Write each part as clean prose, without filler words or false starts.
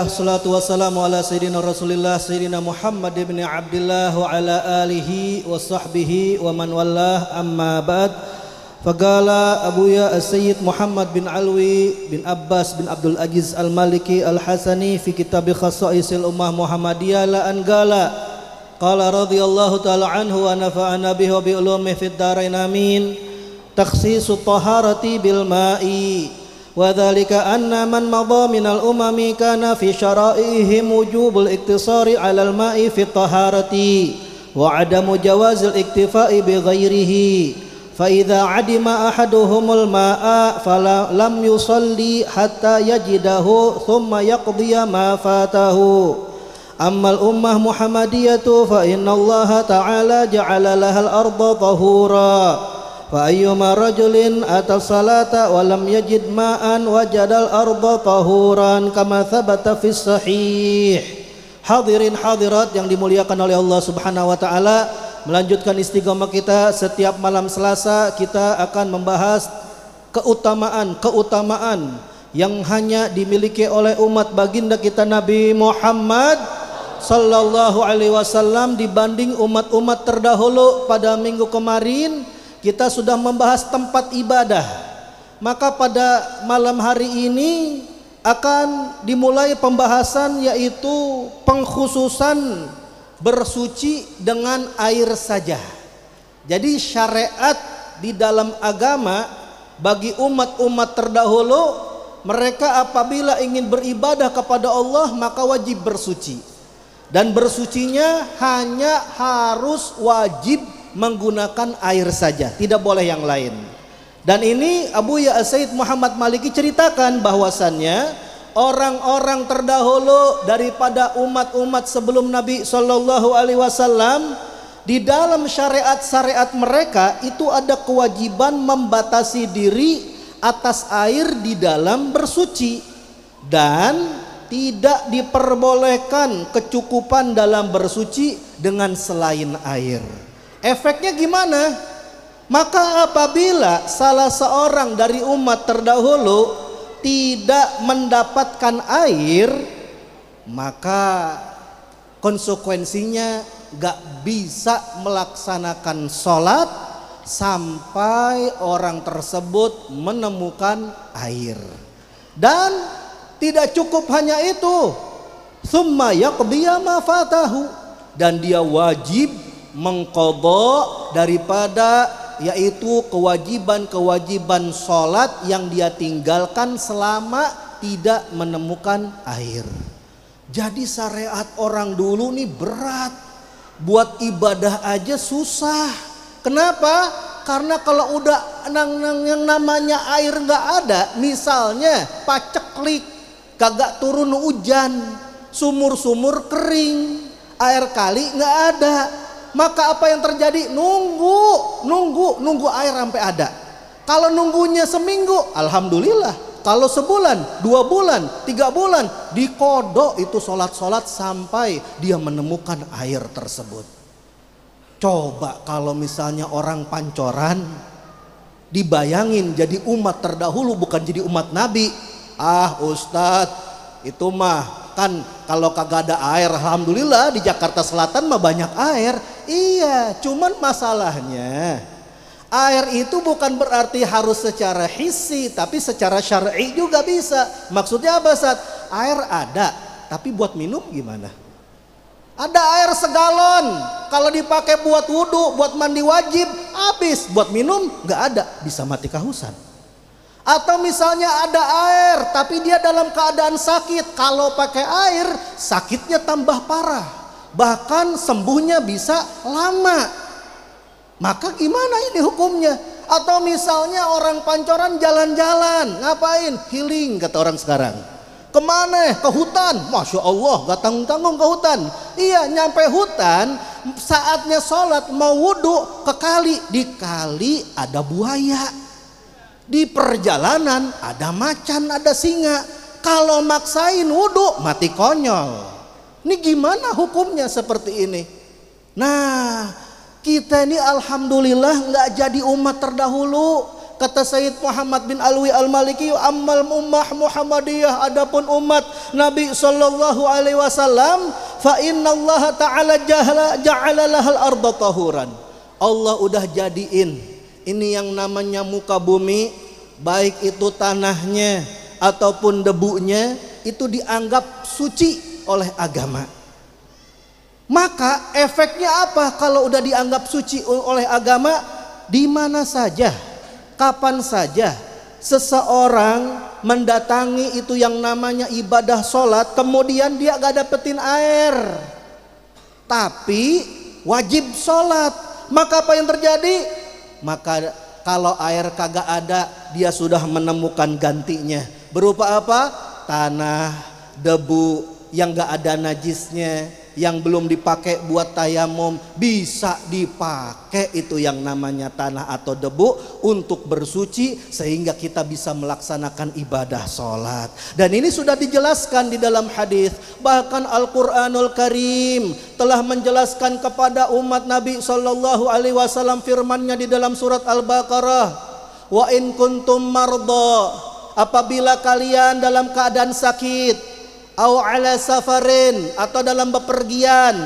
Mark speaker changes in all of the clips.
Speaker 1: Alhamdulillah, salatu wassalamu ala sayyidina Rasulillah sayyidina Muhammad ibn Abdullah wa ala alihi wa sahbihi wa man wallah, amma ba'd. Faqala Abuya As-Sayyid Muhammad bin Alwi bin Abbas bin Abdul Aziz Al-Maliki Al-Hasani fi kitab Khasaisil Ummah Muhammadiyah la anqala qala radhiyallahu ta'ala anhu wa nafa'ana bihi wa bi ulumihi fid dharain amin. Takhsisut taharati bil ma'i wa dzalika anna man madha minal umami kana fi syara'ihim wujubul iktisari 'alal ma'i fi taharati wa 'adamu jawazil iktifa'i bi ghairihi fa idza 'adima ahaduhumul ma'a fala lam yusalli hatta yajidahu thumma yaqdiya ma fatahu. Ammal ummah muhammadiyatu fa innallaha ta'ala ja'ala lahal arda tahura fa ayyuma rajulin atas salata wa lam yajid ma'an wajadal arda tahuran kama thabata fis sahih. Hadirin hadirat yang dimuliakan oleh Allah Subhanahu wa taala, melanjutkan istiqomah kita setiap malam Selasa. Kita akan membahas keutamaan yang hanya dimiliki oleh umat baginda kita Nabi Muhammad sallallahu alaihi wasallam dibanding umat-umat terdahulu. Pada minggu kemarin kita sudah membahas tempat ibadah, maka pada malam hari ini akan dimulai pembahasan, yaitu pengkhususan bersuci dengan air saja. Jadi syariat di dalam agama bagi umat-umat terdahulu, mereka apabila ingin beribadah kepada Allah maka wajib bersuci, dan bersucinya hanya harus wajib menggunakan air saja, tidak boleh yang lain. Dan ini Abuya As-Sayyid Muhammad Maliki ceritakan bahwasannya orang-orang terdahulu daripada umat-umat sebelum Nabi Shallallahu Alaihi Wasallam, di dalam syariat-syariat mereka itu ada kewajiban membatasi diri atas air di dalam bersuci, dan tidak diperbolehkan kecukupan dalam bersuci dengan selain air. Efeknya gimana? Maka apabila salah seorang dari umat terdahulu tidak mendapatkan air, maka konsekuensinya gak bisa melaksanakan sholat sampai orang tersebut menemukan air. Dan tidak cukup hanya itu, summa yaqdiya ma fatahu, dan dia wajib mengqadha daripada, yaitu kewajiban-kewajiban sholat yang dia tinggalkan selama tidak menemukan air. Jadi syariat orang dulu nih berat, buat ibadah aja susah. Kenapa? Karena kalau udah yang namanya air nggak ada, misalnya paceklik, kagak turun hujan, sumur-sumur kering, air kali nggak ada, maka apa yang terjadi? Nunggu air sampai ada. Kalau nunggunya seminggu, alhamdulillah. Kalau sebulan, 2 bulan, 3 bulan, dikodok itu sholat-sholat sampai dia menemukan air tersebut. Coba kalau misalnya orang Pancoran, dibayangin jadi umat terdahulu, bukan jadi umat Nabi. Ah Ustadz, itu mah kan kalau kagak ada air, alhamdulillah di Jakarta Selatan mah banyak air. Iya, cuman masalahnya air itu bukan berarti harus secara hissi, tapi secara syar'i juga bisa. Maksudnya apa, Ustaz? Air ada, tapi buat minum gimana? Ada air segalon, kalau dipakai buat wudhu, buat mandi wajib, habis. Buat minum nggak ada, bisa mati kehausan. Atau misalnya ada air tapi dia dalam keadaan sakit, kalau pakai air sakitnya tambah parah, bahkan sembuhnya bisa lama. Maka gimana ini hukumnya? Atau misalnya orang Pancoran jalan-jalan, ngapain? Healing kata orang sekarang. Kemana? Ke hutan. Masya Allah, gak tanggung-tanggung ke hutan. Iya, nyampe hutan, saatnya sholat mau wudhu ke kali, di kali ada buaya, di perjalanan ada macan, ada singa. Kalau maksain wudhu mati konyol. Ini gimana hukumnya seperti ini? Nah, kita ini alhamdulillah nggak jadi umat terdahulu. Kata Sayyid Muhammad bin Alwi Al-Maliki, ammal ummah Muhammadiyah, adapun umat Nabi sallallahu alaihi wasallam, fa innallaha ta'ala ja'ala lahal arda tahuran. Allah udah jadiin ini yang namanya muka bumi, baik itu tanahnya ataupun debunya, itu dianggap suci oleh agama. Maka efeknya apa kalau udah dianggap suci oleh agama? Di mana saja, kapan saja seseorang mendatangi itu yang namanya ibadah sholat, kemudian dia gak dapetin air tapi wajib sholat, maka apa yang terjadi? Maka kalau air kagak ada, dia sudah menemukan gantinya. Berupa apa? Tanah, debu yang gak ada najisnya, yang belum dipakai buat tayamum, bisa dipakai itu yang namanya tanah atau debu untuk bersuci, sehingga kita bisa melaksanakan ibadah sholat. Dan ini sudah dijelaskan di dalam hadis. Bahkan Al-Quranul Karim telah menjelaskan kepada umat Nabi sallallahu alaihi wasallam, firman-Nya di dalam surat Al-Baqarah, wa in kuntum marda, apabila kalian dalam keadaan sakit, au ala safarin, atau dalam bepergian,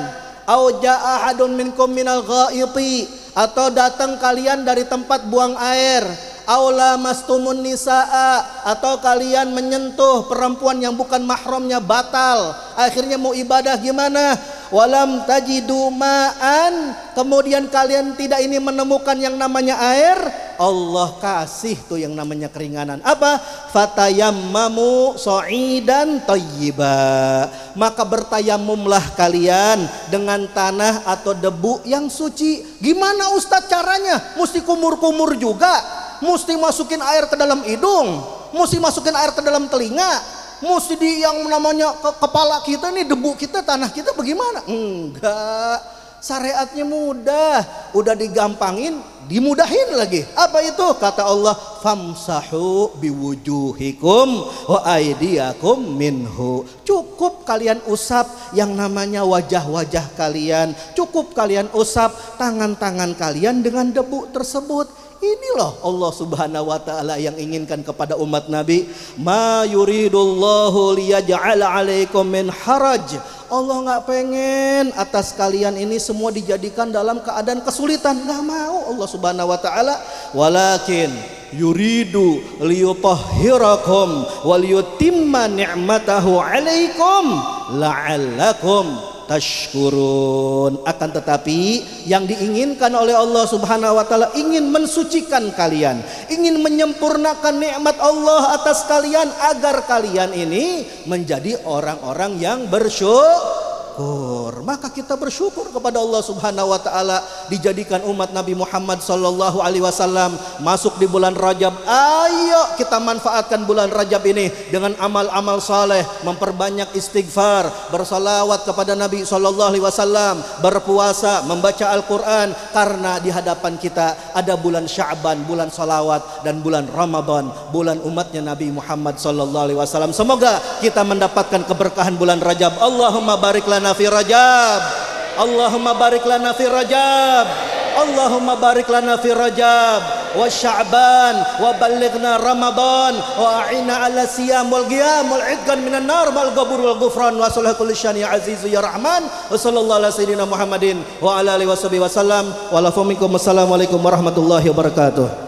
Speaker 1: au jaa ahadun minkum minal ghaiti, atau datang kalian dari tempat buang air, au lamastumun nisaa, atau kalian menyentuh perempuan yang bukan mahramnya, batal, akhirnya mau ibadah gimana? Walam tajidu ma'an, kemudian kalian tidak ini menemukan yang namanya air, Allah kasih tuh yang namanya keringanan. Apa? Fatayammamu sha'idan thayyiba, maka bertayamumlah kalian dengan tanah atau debu yang suci. Gimana Ustadz caranya? Mesti kumur-kumur juga, mesti masukin air ke dalam hidung, mesti masukin air ke dalam telinga, mesti di yang namanya kepala kita nih, debu kita, tanah kita, bagaimana? Enggak, syariatnya mudah, udah digampangin, dimudahin lagi. Apa itu? Kata Allah, famsahu biwujuhikum wa aydiyakum minhu. Cukup kalian usap yang namanya wajah-wajah kalian, cukup kalian usap tangan-tangan kalian dengan debu tersebut. Ini loh Allah subhanahu wa ta'ala yang inginkan kepada umat Nabi. Ma yuridullahu liyaj'ala alaikum min haraj. Allah gak pengen atas kalian ini semua dijadikan dalam keadaan kesulitan. Gak mau Allah subhanahu wa ta'ala. Walakin yuridu liyutahhirakum waliyutimma ni'matahu alaikum la'allakum tashkurun. Akan tetapi yang diinginkan oleh Allah subhanahu wa ta'ala, ingin mensucikan kalian, ingin menyempurnakan nikmat Allah atas kalian, agar kalian ini menjadi orang-orang yang bersyukur. Maka kita bersyukur kepada Allah subhanahu wa ta'ala, dijadikan umat Nabi Muhammad sallallahu alaihi wasallam masuk di bulan Rajab. Ayo kita manfaatkan bulan Rajab ini dengan amal-amal saleh, memperbanyak istighfar, bersalawat kepada Nabi sallallahu alaihi wasallam, berpuasa, membaca Al-Quran, karena di hadapan kita ada bulan Sya'ban, bulan salawat, dan bulan Ramadan, bulan umatnya Nabi Muhammad sallallahu alaihi wasallam. Semoga kita mendapatkan keberkahan bulan Rajab. Allahumma barik lana fi Rajab, Allahumma barik lana fi Rajab, Allahumma barik lana fi Rajab wa Sya'ban, wa ballighna Ramadan, wa a'inna ala siyam wal qiyam wal idkan minan nar wal ghabur wal ghufran wa salah kulli syani ya azizu ya rahman. Wa sallallahu ala sayyidina Muhammadin wa ala alihi wa sahbihi wa sallam. Wa lafu minkum. Assalamualaikum warahmatullahi wabarakatuh.